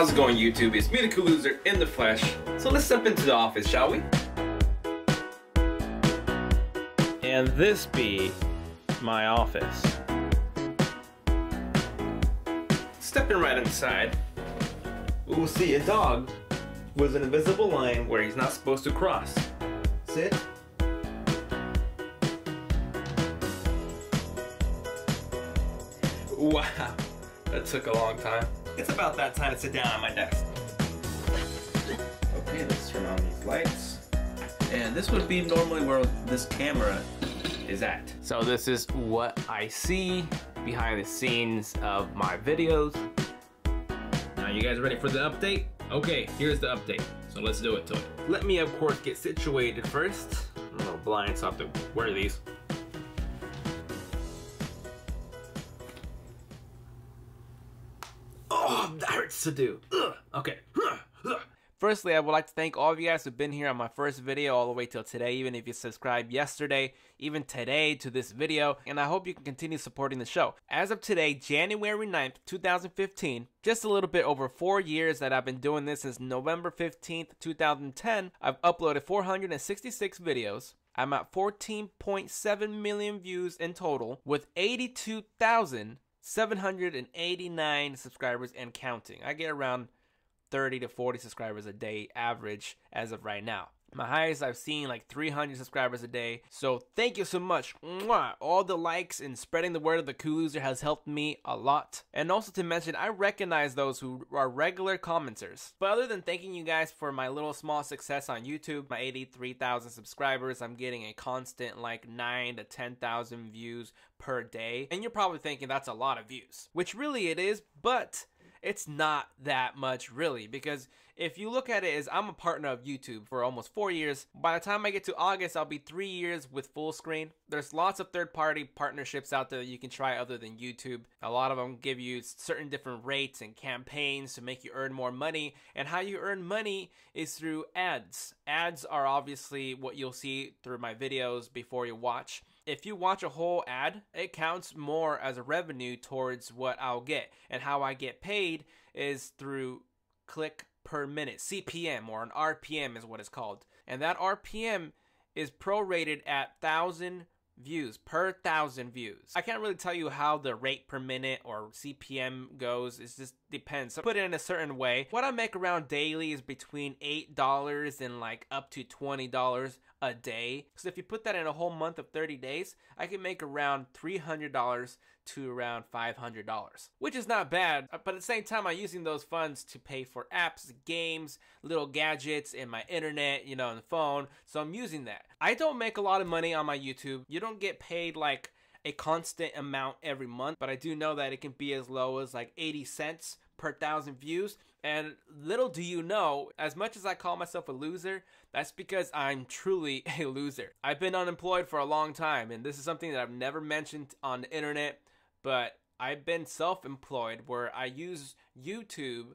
How's it going, YouTube? It's me, the Cool Loser, in the flesh. So let's step into the office, shall we? And this be my office. Stepping right inside, we will see a dog with an invisible line where he's not supposed to cross. Sit. Wow, that took a long time. It's about that time to sit down at my desk. Okay, let's turn on these lights. And this would be normally where this camera is at. So this is what I see behind the scenes of my videos. Now you guys ready for the update? Okay, here's the update. So let's do it to it. Let me, of course, get situated first. I'm a little blind, so I have to wear these. Oh, that hurts to do. Ugh. Okay. Firstly, I would like to thank all of you guys who've been here on my first video all the way till today, even if you subscribed yesterday, even today to this video, and I hope you can continue supporting the show. As of today, January 9th, 2015, just a little bit over 4 years that I've been doing this since November 15th, 2010, I've uploaded 466 videos. I'm at 14.7 million views in total with 82,789 subscribers and counting. I get around 30 to 40 subscribers a day average as of right now. My highest I've seen like 300 subscribers a day. So thank you so much. Mwah! All the likes and spreading the word of the Cool Loser has helped me a lot. And also to mention, I recognize those who are regular commenters. But other than thanking you guys for my little small success on YouTube, my 83,000 subscribers, I'm getting a constant like 9 to 10,000 views per day. And you're probably thinking that's a lot of views, which really it is, but it's not that much really, because if you look at it as I'm a partner of YouTube for almost 4 years, by the time I get to August, I'll be 3 years with full screen. There's lots of third-party partnerships out there that you can try other than YouTube. A lot of them give you certain different rates and campaigns to make you earn more money, and how you earn money is through ads. Ads are obviously what you'll see through my videos before you watch. If you watch a whole ad, it counts more as a revenue towards what I'll get. And how I get paid is through click per minute, CPM, or an RPM is what it's called. And that RPM is prorated at 1,000 views, per 1,000 views. I can't really tell you how the rate per minute or CPM goes. It just depends. So put it in a certain way. What I make around daily is between $8 and like up to $20 a day. So if you put that in a whole month of 30 days, I can make around $300 to around $500, which is not bad. But at the same time, I'm using those funds to pay for apps, games, little gadgets, and my internet, you know, and the phone. So I'm using that. I don't make a lot of money on my YouTube. You don't get paid like a constant amount every month, but I do know that it can be as low as like 80 cents per 1,000 views. And little do you know, as much as I call myself a loser, that's because I'm truly a loser. I've been unemployed for a long time, and this is something that I've never mentioned on the internet, but I've been self-employed where I use YouTube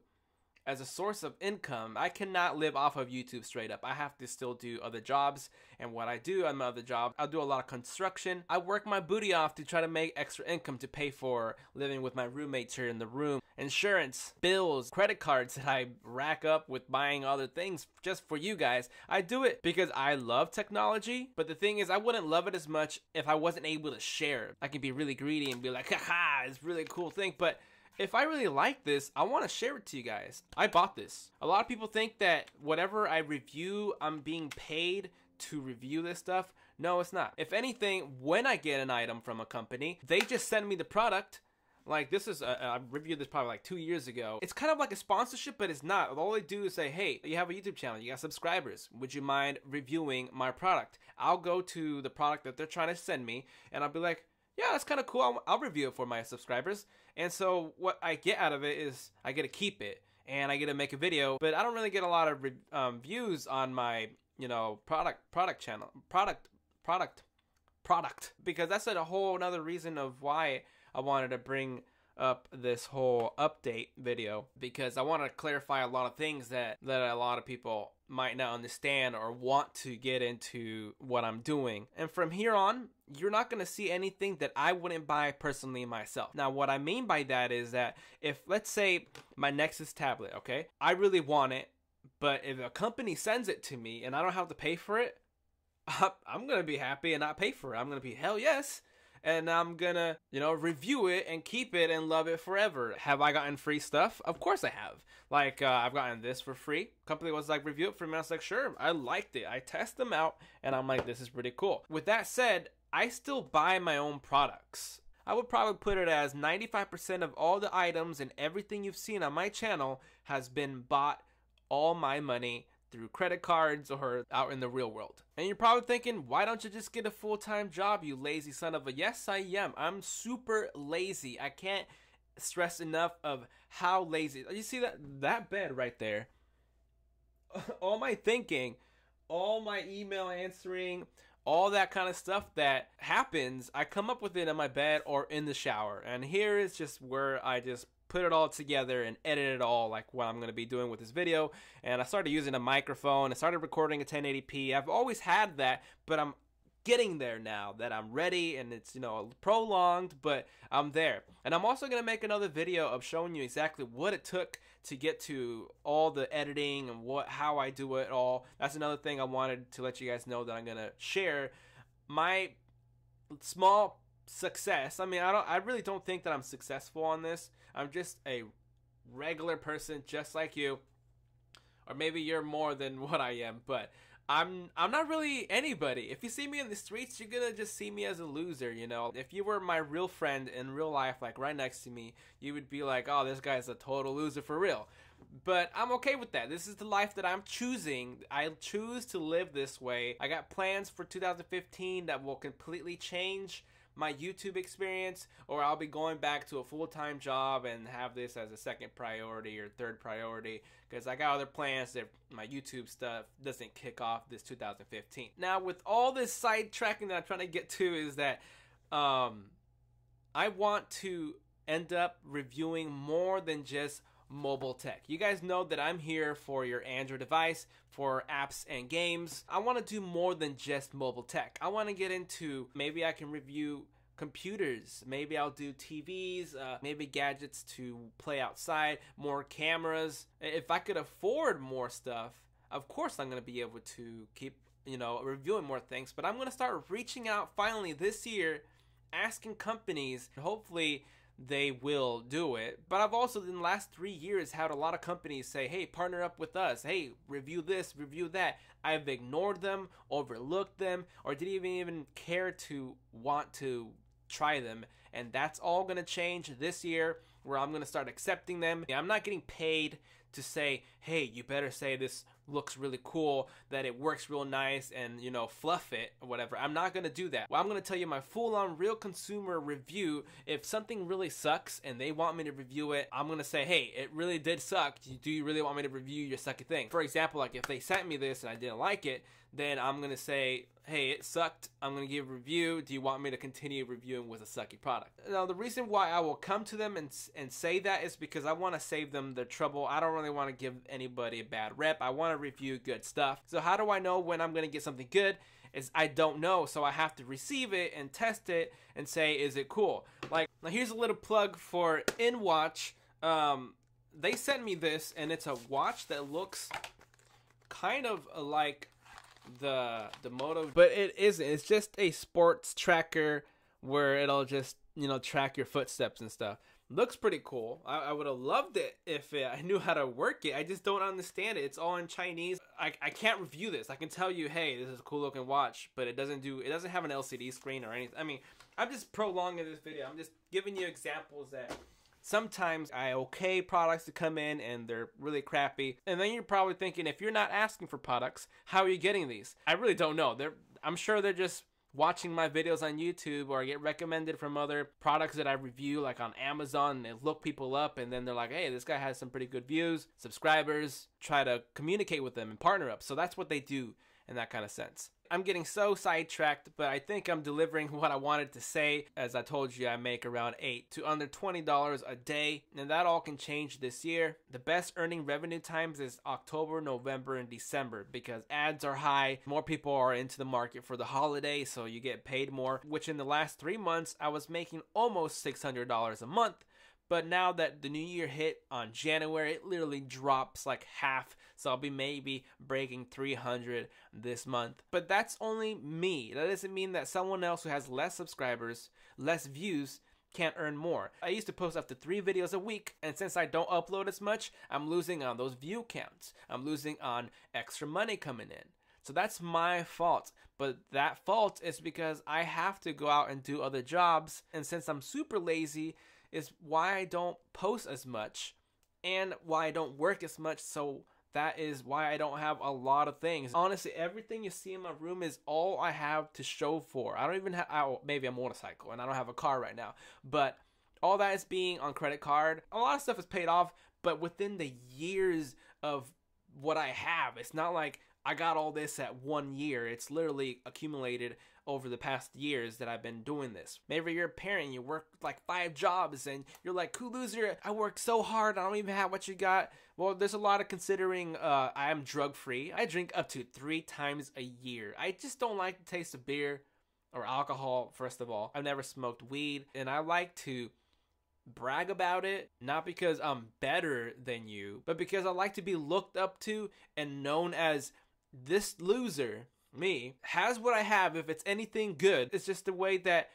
as a source of income. I cannot live off of YouTube straight up. I have to still do other jobs, and what I do on my other job, I'll do a lot of construction. I work my booty off to try to make extra income to pay for living with my roommates here in the room, insurance, bills, credit cards that I rack up with buying other things just for you guys. I do it because I love technology, but the thing is, I wouldn't love it as much if I wasn't able to share it. I can be really greedy and be like, haha, it's a really cool thing, but if I really like this, I want to share it to you guys. I bought this. A lot of people think that whatever I review, I'm being paid to review this stuff. No, it's not. If anything, when I get an item from a company, they just send me the product. Like this is, I reviewed this probably like 2 years ago. It's kind of like a sponsorship, but it's not. All they do is say, hey, you have a YouTube channel, you got subscribers. Would you mind reviewing my product? I'll go to the product that they're trying to send me, and I'll be like, yeah, that's kind of cool. I'll review it for my subscribers. And so what I get out of it is I get to keep it and I get to make a video, but I don't really get a lot of views on my, you know, product channel, product, because that's a whole another reason of why I wanted to bring up this whole update video, because I want to clarify a lot of things that a lot of people might not understand or want to get into what I'm doing. And from here on, you're not going to see anything that I wouldn't buy personally myself. Now, what I mean by that is that if, let's say, my Nexus tablet, okay, I really want it, but if a company sends it to me and I don't have to pay for it, I'm going to be happy and not pay for it. I'm going to be, hell yes. And I'm gonna, review it and keep it and love it forever. Have I gotten free stuff? Of course I have. Like, I've gotten this for free. Company was like, review it for me. I was like, sure, I liked it. I test them out, and I'm like, this is pretty cool. With that said, I still buy my own products. I would probably put it as 95% of all the items and everything you've seen on my channel has been bought all my money through credit cards or out in the real world. And you're probably thinking, why don't you just get a full-time job, you lazy son of a... Yes, I am. I'm super lazy. I can't stress enough of how lazy... You see that bed right there? All my thinking, all my email answering, all that kind of stuff that happens, I come up with it in my bed or in the shower. And here is just where I just put it all together and edit it all, like what I'm going to be doing with this video. And I started using a microphone. I started recording at 1080p. I've always had that, but I'm getting there now that I'm ready, and it's, prolonged, but I'm there. And I'm also going to make another video of showing you exactly what it took to get to all the editing and how I do it all. That's another thing I wanted to let you guys know, that I'm going to share my small success. I mean, I really don't think that I'm successful on this. I'm just a regular person just like you, or maybe you're more than what I am, but I'm not really anybody. If you see me in the streets, you're gonna just see me as a loser, If you were my real friend in real life, like right next to me, you would be like, oh, this guy's a total loser for real. But I'm okay with that. This is the life that I'm choosing. I choose to live this way. I got plans for 2015 that will completely change my YouTube experience, or I'll be going back to a full-time job and have this as a second priority or third priority, because I got other plans if my YouTube stuff doesn't kick off this 2015. Now, with all this sidetracking that I'm trying to get to is that I want to end up reviewing more than just mobile tech. You guys know that I'm here for your Android device, for apps and games. I want to do more than just mobile tech. I want to get into, maybe I can review computers, maybe I'll do TVs, maybe gadgets to play outside, more cameras. If I could afford more stuff, of course I'm going to be able to keep, reviewing more things. But I'm going to start reaching out finally this year, asking companies, hopefully they will do it. But I've also in the last 3 years had a lot of companies say, hey, partner up with us, hey, review this, review that. I've ignored them, overlooked them, or didn't even care to want to try them. And that's all going to change this year, where I'm going to start accepting them. I'm not getting paid to say, hey, you better say this looks really cool, that it works real nice, and fluff it or whatever. I'm not gonna do that. Well, I'm gonna tell you my full-on real consumer review. If something really sucks and they want me to review it, I'm gonna say, hey, it really did suck. Do you really want me to review your sucky thing? For example, like if they sent me this and I didn't like it, then I'm gonna say, hey, it sucked. I'm gonna give a review. Do you want me to continue reviewing with a sucky product? Now, the reason why I will come to them and say that is because I want to save them the trouble. I don't really want to give anybody a bad rep. I want to review good stuff. So how do I know when I'm gonna get something good? Is I don't know, so I have to receive it and test it and say, is it cool? Like, now here's a little plug for InWatch. They sent me this, and it's a watch that looks kind of like the Moto, but it isn't. It's just a sports tracker where it'll just track your footsteps and stuff. Looks pretty cool. I would have loved it if I knew how to work it. I just don't understand it. It's all in Chinese. I can't review this. I can tell you, hey, this is a cool looking watch, but it doesn't have an LCD screen or anything. I mean, I'm just prolonging this video. I'm just giving you examples that sometimes I okay products to come in and they're really crappy. And then you're probably thinking, if you're not asking for products, how are you getting these? I really don't know. I'm sure they're just watching my videos on YouTube, or I get recommended from other products that I review, like on Amazon, and they look people up, and then they're like, hey, this guy has some pretty good views, subscribers, try to communicate with them and partner up. So that's what they do in that kind of sense. I'm getting so sidetracked, but I think I'm delivering what I wanted to say. As I told you, I make around $8 to under $20 a day, and that all can change this year. The best earning revenue times is October, November, and December because ads are high, more people are into the market for the holiday, so you get paid more, which in the last 3 months, I was making almost $600 a month. But now that the new year hit on January, it literally drops like half. So I'll be maybe breaking 300 this month. But that's only me. That doesn't mean that someone else who has less subscribers, less views, can't earn more. I used to post up to 3 videos a week, and since I don't upload as much, I'm losing on those view counts. I'm losing on extra money coming in. So that's my fault. But that fault is because I have to go out and do other jobs. And since I'm super lazy, is why I don't post as much and why I don't work as much. So that is why I don't have a lot of things. Honestly, everything you see in my room is all I have to show for. I don't even have, maybe a motorcycle, and I don't have a car right now, but all that is being on credit card. A lot of stuff is paid off, but within the years of what I have, it's not like I got all this at 1 year. It's literally accumulated over the past years that I've been doing this. Maybe you're a parent, you work like 5 jobs and you're like, cool loser, I work so hard, I don't even have what you got. Well, there's a lot of considering I am drug free. I drink up to 3 times a year. I just don't like the taste of beer or alcohol, first of all. I've never smoked weed, and I like to brag about it, not because I'm better than you, but because I like to be looked up to and known as this loser, me, has what I have. If it's anything good, it's just the way that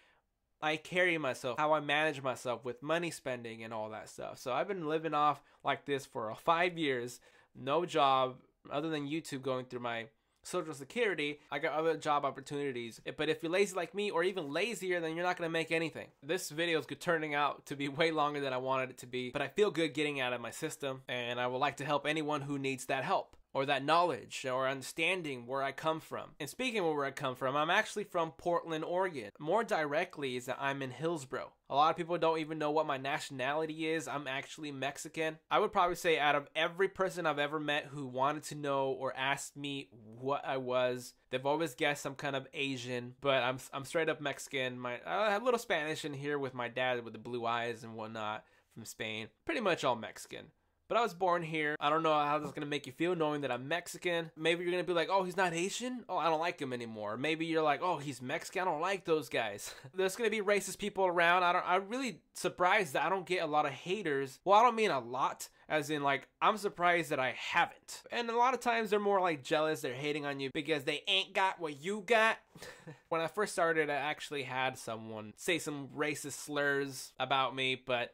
I carry myself, how I manage myself with money spending and all that stuff. So I've been living off like this for 5 years, no job other than YouTube going through my Social Security. I got other job opportunities, but if you're lazy like me or even lazier, then you're not going to make anything. This video is turning out to be way longer than I wanted it to be, but I feel good getting out of my system, and I would like to help anyone who needs that help or that knowledge or understanding where I come from. And speaking of where I come from, I'm actually from Portland, Oregon. More directly is that I'm in Hillsboro. A lot of people don't even know what my nationality is. I'm actually Mexican. I would probably say out of every person I've ever met who wanted to know or asked me what I was, they've always guessed I'm kind of Asian, but I'm straight up Mexican. I have a little Spanish in here with my dad with the blue eyes and whatnot from Spain. Pretty much all Mexican. But I was born here. I don't know how this is going to make you feel knowing that I'm Mexican. Maybe you're going to be like, oh, he's not Asian? Oh, I don't like him anymore. Maybe you're like, oh, he's Mexican? I don't like those guys. There's going to be racist people around. I'm really surprised that I don't get a lot of haters. Well, I don't mean a lot, as in like, I'm surprised that I haven't. And a lot of times they're more like jealous. They're hating on you because they ain't got what you got. When I first started, I actually had someone say some racist slurs about me, but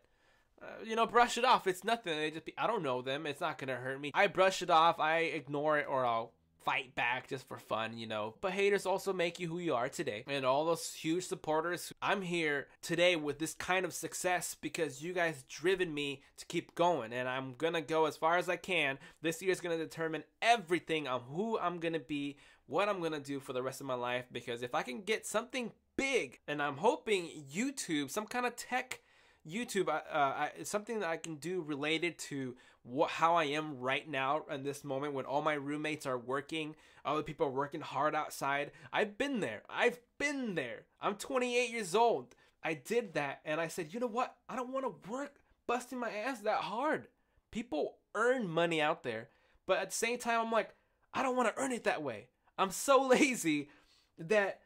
brush it off. It's nothing. I don't know them. It's not going to hurt me. I brush it off. I ignore it, or I'll fight back just for fun, But haters also make you who you are today. And all those huge supporters, I'm here today with this kind of success because you guys driven me to keep going. And I'm going to go as far as I can. This year is going to determine everything on who I'm going to be, what I'm going to do for the rest of my life. Because if I can get something big, and I'm hoping YouTube, some kind of tech YouTube, it's something that I can do related to how I am right now in this moment when all my roommates are working, other people are working hard outside. I've been there. I'm 28 years old. I did that, and I said, you know what? I don't want to work busting my ass that hard. People earn money out there, but at the same time, I'm like, I don't want to earn it that way. I'm so lazy that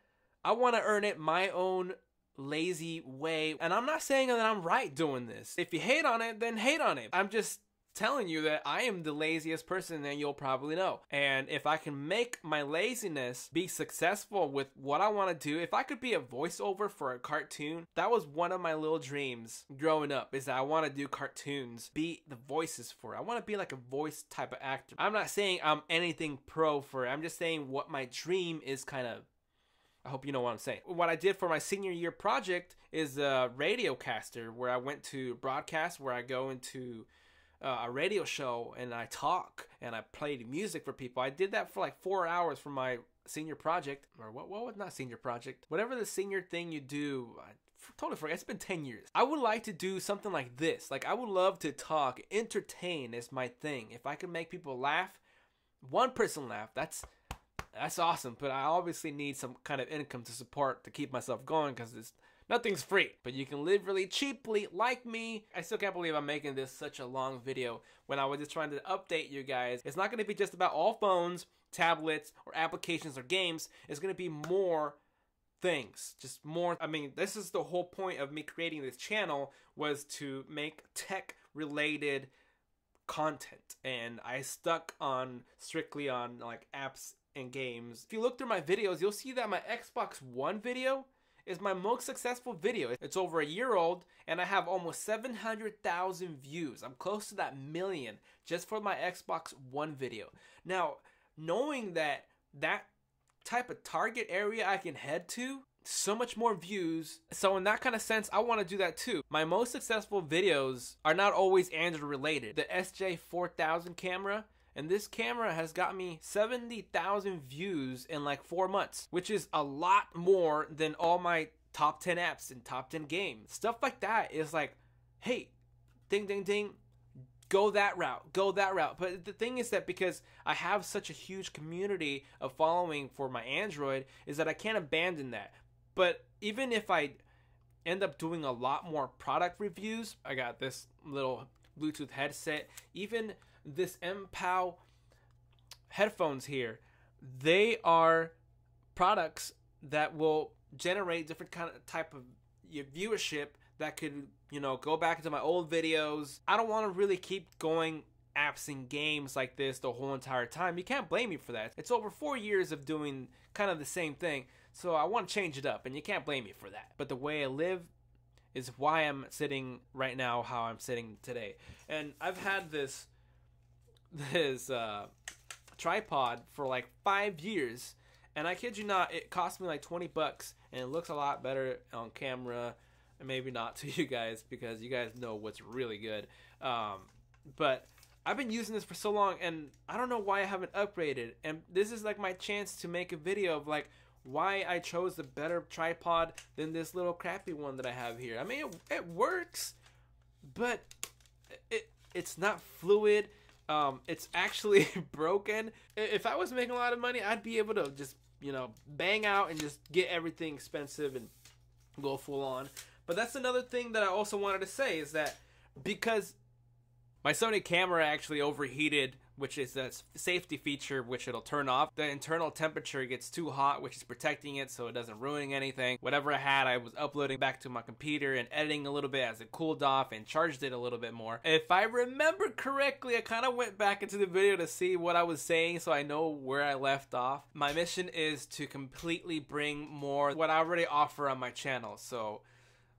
I want to earn it my own lazy way. And I'm not saying that I'm right doing this. If you hate on it, then hate on it. I'm just telling you that I am the laziest person that you'll probably know. And if I can make my laziness be successful with what I want to do, if I could be a voiceover for a cartoon, that was one of my little dreams growing up, is that I want to do cartoons, be the voices for it. I want to be like a voice type of actor. I'm not saying I'm anything pro for it. I'm just saying what my dream is kind of. I hope you know what I'm saying. What I did for my senior year project is a radio caster, where I went to broadcast, where I go into a radio show and I talk and I play music for people. I did that for like 4 hours for my senior project, or what was not senior project, whatever the senior thing you do. I totally forgot. It's been 10 years. I would like to do something like this. Like, I would love to talk. Entertain is my thing. If I can make people laugh, one person laugh, That's awesome, but I obviously need some kind of income to support to keep myself going because nothing's free. But you can live really cheaply like me. I still can't believe I'm making this such a long video when I was just trying to update you guys. It's not going to be just about all phones, tablets, or applications or games. It's going to be more things, just more. I mean, this is the whole point of me creating this channel, was to make tech related content, and I stuck on strictly on like apps and games. If you look through my videos, you'll see that my Xbox One video is my most successful video. It's over a year old and I have almost 700,000 views. I'm close to that million just for my Xbox One video. Now, knowing that type of target area I can head to, so much more views. So in that kind of sense, I want to do that too. My most successful videos are not always Android related. The SJ4000 camera, and this camera has got me 70,000 views in like 4 months, which is a lot more than all my top 10 apps and top 10 games. Stuff like that is like, hey, ding, ding, ding, go that route, go that route. But the thing is that because I have such a huge community of following for my Android, is that I can't abandon that. But even if I end up doing a lot more product reviews, I got this little Bluetooth headset, even this MPOW headphones here, they are products that will generate different kind of type of viewership that could, you know, go back into my old videos. I don't want to really keep going apps and games like this the whole entire time. You can't blame me for that. It's over 4 years of doing kind of the same thing, so I want to change it up, and you can't blame me for that. But the way I live is why I'm sitting right now how I'm sitting today. And I've had this tripod for like 5 years, and I kid you not, it cost me like 20 bucks, and it looks a lot better on camera, and maybe not to you guys because you guys know what's really good. But I've been using this for so long, and I don't know why I haven't upgraded. And this is like my chance to make a video of like why I chose the better tripod than this little crappy one that I have here. I mean, it works, but it's not fluid. It's actually broken. If I was making a lot of money, I'd be able to just, you know, bang out and just get everything expensive and go full on. But that's another thing that I also wanted to say, is that because my Sony camera actually overheated, which is a safety feature which it'll turn off. The internal temperature gets too hot, which is protecting it so it doesn't ruin anything. Whatever I had, I was uploading back to my computer and editing a little bit as it cooled off and charged it a little bit more. If I remember correctly, I kind of went back into the video to see what I was saying so I know where I left off. My mission is to completely bring more what I already offer on my channel, so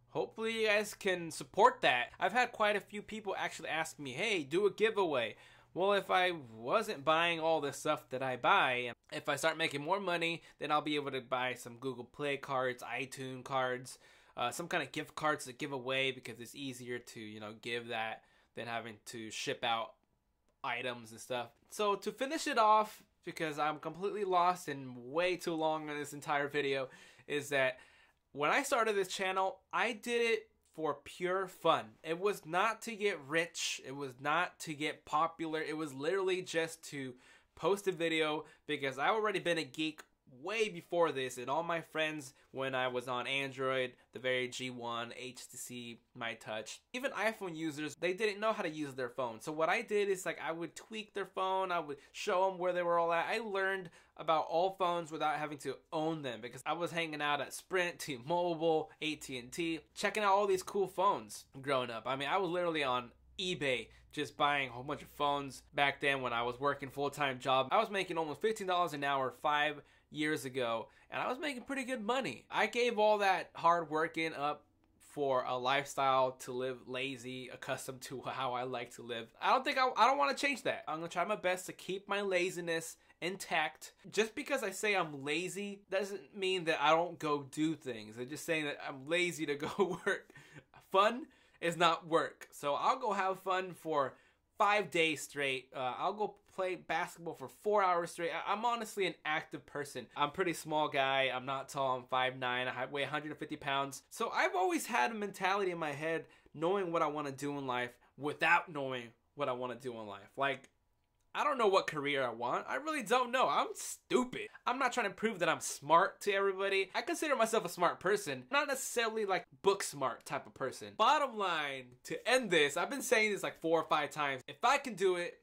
hopefully you guys can support that. I've had quite a few people actually ask me, hey, do a giveaway. Well, if I wasn't buying all the stuff that I buy, if I start making more money, then I'll be able to buy some Google Play cards, iTunes cards, some kind of gift cards to give away, because it's easier to, you know, give that than having to ship out items and stuff. So to finish it off, because I'm completely lost and way too long on this entire video, is that when I started this channel, I did it for pure fun. It was not to get rich. It was not to get popular. It was literally just to post a video, because I've already been a geek way before this, and all my friends when I was on Android, the very G1, HTC, My Touch, even iPhone users, they didn't know how to use their phone. So what I did is, like, I would tweak their phone, I would show them where they were all at. I learned about all phones without having to own them, because I was hanging out at Sprint, T-Mobile, AT&T, checking out all these cool phones growing up. I mean, I was literally on eBay just buying a whole bunch of phones back then when I was working full-time job. I was making almost $15 an hour 5 years ago, and I was making pretty good money. I gave all that hard working up for a lifestyle to live lazy, accustomed to how I like to live. I don't want to change that. I'm gonna try my best to keep my laziness intact. Just because I say I'm lazy doesn't mean that I don't go do things. I'm just saying that I'm lazy to go work. Fun is not work. So I'll go have fun for 5 days straight. I'll go play basketball for 4 hours straight. I'm honestly an active person. I'm a pretty small guy. I'm not tall. I'm 5'9". I weigh 150 pounds. So I've always had a mentality in my head knowing what I want to do in life without knowing what I want to do in life. Like, I don't know what career I want. I really don't know. I'm stupid. I'm not trying to prove that I'm smart to everybody. I consider myself a smart person, not necessarily like book smart type of person. Bottom line, to end this, I've been saying this like 4 or 5 times. If I can do it,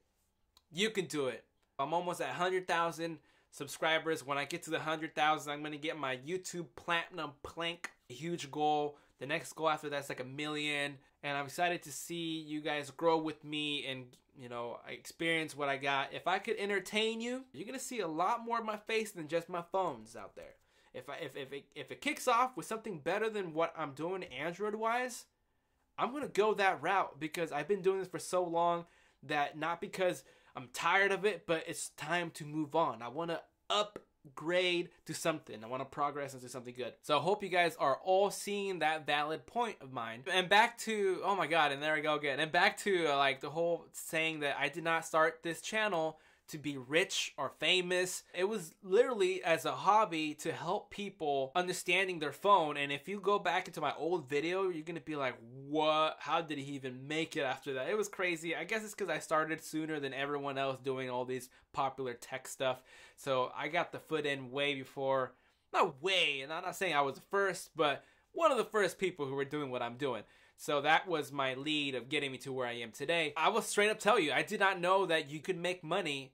you can do it. I'm almost at 100,000 subscribers. When I get to the 100,000, I'm gonna get my YouTube platinum plank. A huge goal. The next goal after that's like 1 million. And I'm excited to see you guys grow with me and, you know, I experience what I got. If I could entertain you, you're gonna see a lot more of my face than just my phones out there. If it kicks off with something better than what I'm doing Android wise, I'm gonna go that route because I've been doing this for so long that not because I'm tired of it, but it's time to move on. I want to upgrade to something. I want to progress into something good. So I hope you guys are all seeing that valid point of mine. And back to, oh my God, and there I go again. And back to like the whole saying that I did not start this channel to be rich or famous. It was literally as a hobby to help people understanding their phone. And if you go back into my old video, you're gonna be like, what? How did he even make it after that? It was crazy. I guess it's because I started sooner than everyone else doing all these popular tech stuff. So I got the foot in way before, not way, and I'm not saying I was the first, but one of the first people who were doing what I'm doing. So that was my lead of getting me to where I am today. I will straight up tell you, I did not know that you could make money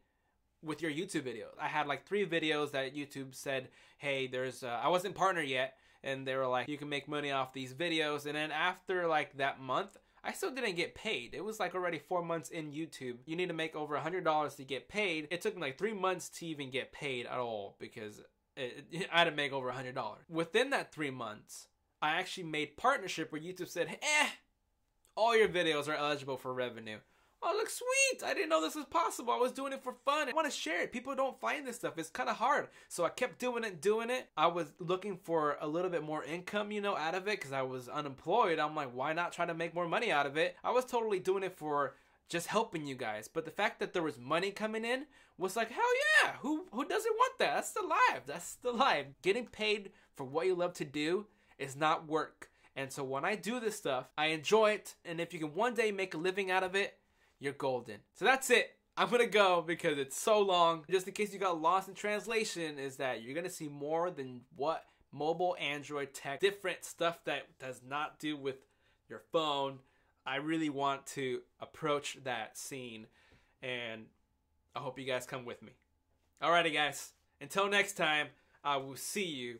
with your YouTube videos. I had like 3 videos that YouTube said, hey, there's, I wasn't partner yet. And they were like, you can make money off these videos. And then after like that month, I still didn't get paid. It was like already 4 months in YouTube. You need to make over $100 to get paid. It took me like 3 months to even get paid at all because I had to make over $100. Within that 3 months, I actually made partnership where YouTube said, all your videos are eligible for revenue. Oh, look, sweet. I didn't know this was possible. I was doing it for fun. I want to share it. People don't find this stuff. It's kind of hard. So I kept doing it. I was looking for a little bit more income, you know, out of it because I was unemployed. I'm like, why not try to make more money out of it? I was totally doing it for just helping you guys. But the fact that there was money coming in was like, hell yeah. Who doesn't want that? That's the life. That's the life. Getting paid for what you love to do is not work. And so when I do this stuff, I enjoy it. And if you can one day make a living out of it, you're golden. So that's it. I'm gonna go because it's so long. Just in case you got lost in translation, is that you're gonna see more than what mobile Android tech, different stuff that does not do with your phone. I really want to approach that scene, and I hope you guys come with me. Alrighty guys, until next time, I will see you